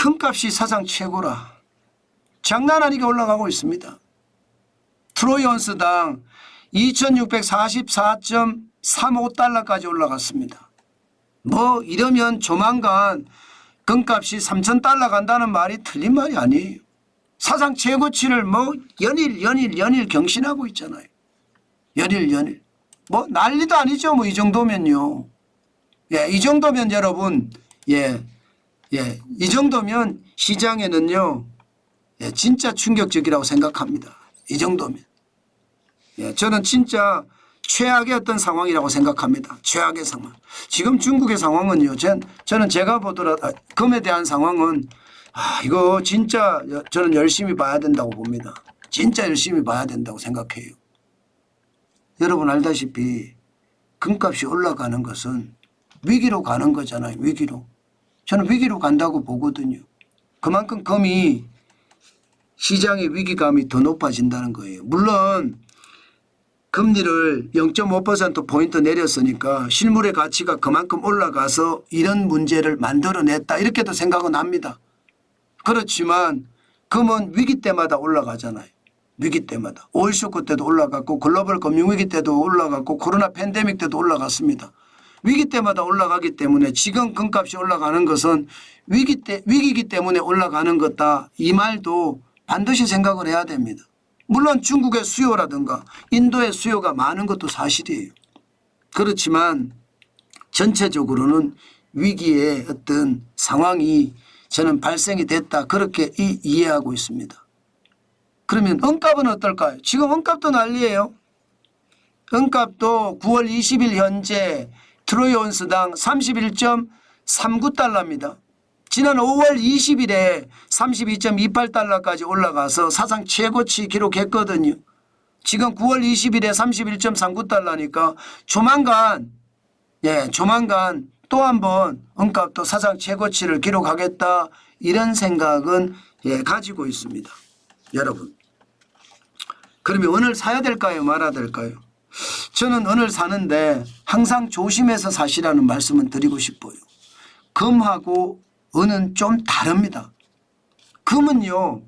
금값이 사상 최고라. 장난 아니게 올라가고 있습니다. 트로이 온스당 2644.35달러까지 올라갔습니다. 뭐 이러면 조만간 금값이 3,000달러 간다는 말이 틀린 말이 아니에요. 사상 최고치를 뭐 연일 경신하고 있잖아요. 연일. 뭐 난리도 아니죠. 뭐 이 정도면요. 예, 이 정도면 여러분, 이 정도면 시장에는요, 예, 진짜 충격적이라고 생각합니다. 이 정도면. 예, 저는 진짜 최악의 어떤 상황이라고 생각합니다. 최악의 상황. 지금 중국의 상황은요, 저는 제가 보더라도 금에 대한 상황은 이거 진짜 저는 열심히 봐야 된다고 봅니다. 진짜 열심히 봐야 된다고 생각해요. 여러분 알다시피 금값이 올라가는 것은 위기로 가는 거잖아요. 위기로. 저는 위기로 간다고 보거든요. 그만큼 금이 시장의 위기감이 더 높아진다는 거예요. 물론 금리를 0.5%포인트 내렸으니까 실물의 가치가 그만큼 올라가서 이런 문제를 만들어냈다 이렇게도 생각은 합니다. 그렇지만 금은 위기 때마다 올라가잖아요. 위기 때마다. 오일 쇼크 때도 올라갔고 글로벌 금융위기 때도 올라갔고 코로나 팬데믹 때도 올라갔습니다. 위기 때마다 올라가기 때문에 지금 금값이 올라가는 것은 위기이기 때문에 올라가는 것다. 이 말도 반드시 생각을 해야 됩니다. 물론 중국의 수요라든가 인도의 수요가 많은 것도 사실이에요. 그렇지만 전체적으로는 위기의 어떤 상황이 저는 발생이 됐다. 그렇게 이해하고 있습니다. 그러면 은값은 어떨까요? 지금 은값도 난리예요. 은값도 9월 20일 현재 트로이 온스당 31.39달러입니다. 지난 5월 20일에 32.28달러까지 올라가서 사상 최고치 기록했거든요. 지금 9월 20일에 31.39달러니까 조만간 또 한번 은값도 사상 최고치를 기록하겠다 이런 생각은 가지고 있습니다. 여러분. 그러면 은을 사야 될까요? 말아야 될까요? 저는 은을 사는데 항상 조심해서 사시라는 말씀을 드리고 싶어요. 금하고 은은 좀 다릅니다. 금은요,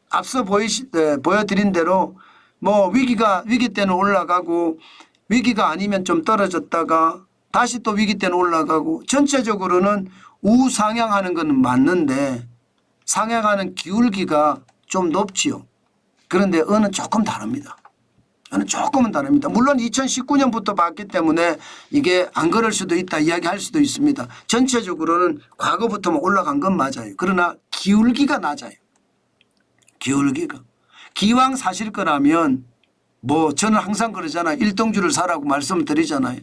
앞서 보여드린 대로 뭐 위기 때는 올라가고 위기가 아니면 좀 떨어졌다가 다시 또 위기 때는 올라가고 전체적으로는 우상향하는 건 맞는데 상향하는 기울기가 좀 높지요. 그런데 은은 조금 다릅니다. 은은 조금은 다릅니다. 물론 2019년부터 봤기 때문에 이게 안 그럴 수도 있다 이야기할 수도 있습니다. 전체적으로는 과거부터만 올라간 건 맞아요. 그러나 기울기가 낮아요. 기울기가. 기왕 사실 거라면 뭐 저는 항상 그러잖아요. 일동주를 사라고 말씀을 드리잖아요.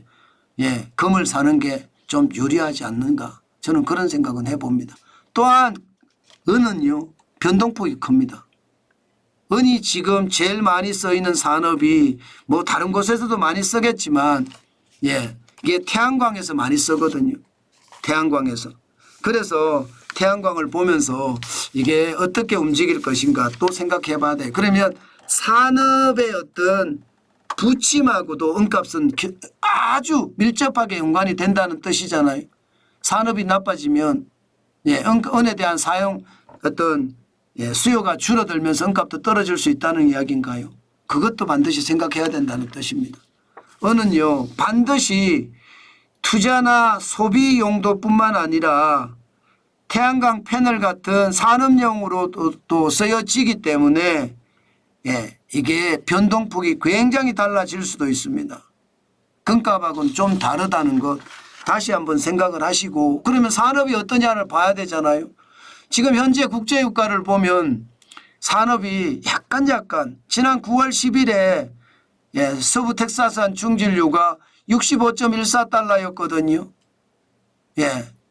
예, 금을 사는 게 좀 유리하지 않는가. 저는 그런 생각은 해봅니다. 또한 은은요. 변동폭이 큽니다. 은이 지금 제일 많이 쓰이는 산업이 뭐 다른 곳에서도 많이 쓰겠지만 이게 태양광에서 많이 쓰거든요. 태양광에서. 그래서 태양광을 보면서 이게 어떻게 움직일 것인가 또 생각해 봐야 돼요. 그러면 산업의 어떤 부침하고도 은값은 아주 밀접하게 연관이 된다는 뜻이잖아요. 산업이 나빠지면 은에 대한 사용 어떤 수요가 줄어들면서 은값도 떨어질 수 있다는 이야기인가요? 그것도 반드시 생각해야 된다는 뜻입니다. 은은요 반드시 투자나 소비 용도뿐만 아니라 태양광 패널 같은 산업용으로도 쓰여지기 때문에 이게 변동폭이 굉장히 달라질 수도 있습니다. 금값하고는 좀 다르다는 것 다시 한번 생각을 하시고 그러면 산업이 어떠냐를 봐야 되잖아요. 지금 현재 국제유가를 보면 산업이 약간 지난 9월 10일에 서부 텍사스한 중진유가 65.14달러였거든요.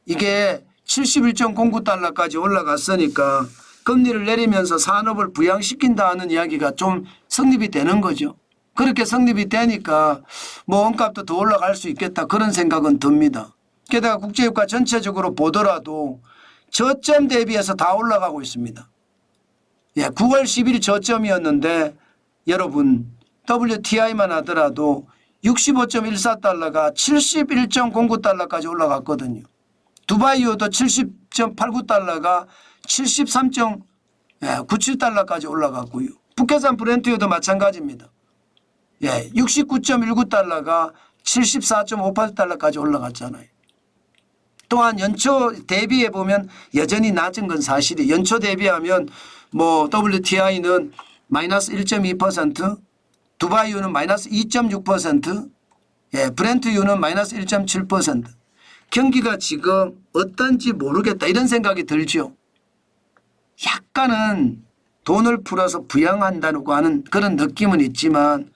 이게 71.09달러까지 올라갔으니까 금리를 내리면서 산업을 부양시킨다는 이야기가 좀 성립이 되는 거죠. 그렇게 성립이 되니까 뭐 원값도 더 올라갈 수 있겠다 그런 생각은 듭니다. 게다가 국제유가 전체적으로 보더라도 저점 대비해서 다 올라가고 있습니다. 9월 10일 저점이었는데 여러분 WTI만 하더라도 65.14달러가 71.09달러까지 올라갔거든요. 두바이유도 70.89달러가 73.97달러까지 올라갔고요. 북해산 브렌트유도 마찬가지입니다. 69.19달러가 74.58달러까지 올라갔잖아요. 또한 연초 대비해 보면 여전히 낮은 건 사실이에요. 연초 대비하면 뭐 WTI는 마이너스 1.2%, 두바이유는 마이너스 2.6%, 브렌트유는 마이너스 1.7%. 경기가 지금 어떤지 모르겠다 이런 생각이 들죠. 약간은 돈을 풀어서 부양한다고 하는 그런 느낌은 있지만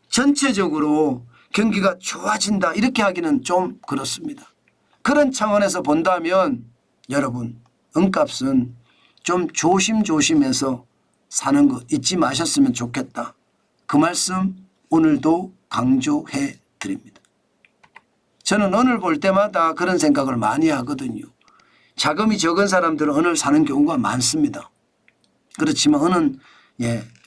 전체적으로 경기가 좋아진다 이렇게 하기는 좀 그렇습니다. 그런 차원에서 본다면 여러분 은값은 좀 조심조심해서 사는 거 잊지 마셨으면 좋겠다. 그 말씀 오늘도 강조해 드립니다. 저는 은을 볼 때마다 그런 생각을 많이 하거든요. 자금이 적은 사람들은 은을 사는 경우가 많습니다. 그렇지만 은은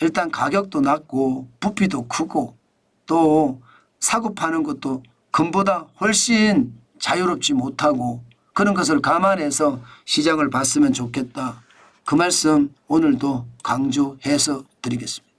일단 가격도 낮고 부피도 크고 또 사고 파는 것도 금보다 훨씬 자유롭지 못하고 그런 것을 감안해서 시장을 봤으면 좋겠다. 그 말씀 오늘도 강조해서 드리겠습니다.